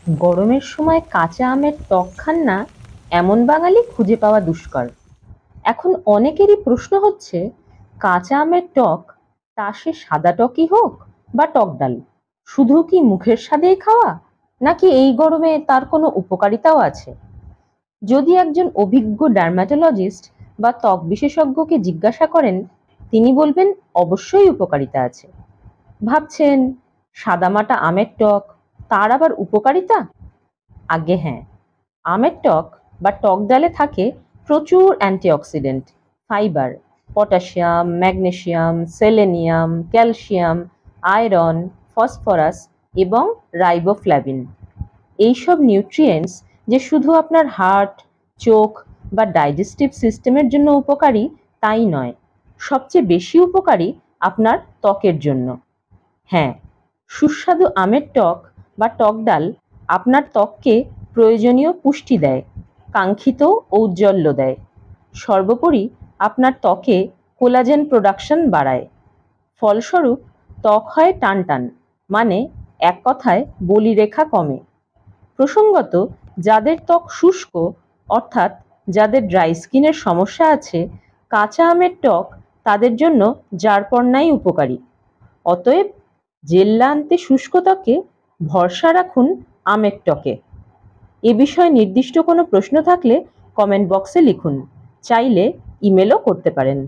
গরমের সময় কাঁচা আমের টক খান না এমন বাঙালি খুঁজে পাওয়া দুষ্কর। এখন অনেকেরই প্রশ্ন হচ্ছে, কাঁচা আমের টক, তা সে সাদা টকই হোক বা টক ডাল, শুধু কি মুখের স্বাদেই খাওয়া, নাকি এই গরমে তার কোনো উপকারিতাও আছে? যদি একজন অভিজ্ঞ ডার্মাটোলজিস্ট বা ত্বক বিশেষজ্ঞকে জিজ্ঞাসা করেন, তিনি বলবেন অবশ্যই উপকারিতা আছে। ভাবছেন সাদামাটা আমের টক, তার আবার উপকারিতা? আজ্ঞে হ্যাঁ, আমের টক বা টক ডালে থাকে প্রচুর antioxidant, fibre, potassium, magnesium, selenium, calcium, iron, phosphorus এবং রাইবোফ্ল্যাভিন। এইসব নিউট্রিয়েন্টস যে শুধু আপনার হার্ট, চোখ বা ডাইজেস্টিভ সিস্টেমের জন্য উপকারী তাই নয়, সবচেয়ে বেশি উপকারী আপনার ত্বকের জন্য। হ্যাঁ, সুস্বাদু আমের টক বা টক ডাল আপনার ত্বককে প্রয়োজনীয় পুষ্টি দেয়, কাঙ্ক্ষিত ঔজ্জ্বল্য দেয়। সর্বোপরি আপনার ত্বকে কোলাজেন প্রোডাকশন বাড়ায়। ফলস্বরূপ ত্বক হয় টানটান, মানে এক কথায় বলিরেখা কমে। প্রসঙ্গত, যাদের ত্বক শুষ্ক, অর্থাৎ যাদের ড্রাই স্কিনের সমস্যা আছে, কাঁচা আমের টক তাদের জন্য যারপরনাই উপকারী। অতএব জেল্লা আনতে শুষ্ক ত্বকে ভরসা রাখুন আমের টকে। এ বিষয়ে নির্দিষ্ট কোনো প্রশ্ন থাকলে কমেন্ট বক্সে লিখুন, চাইলে ইমেলও করতে পারেন।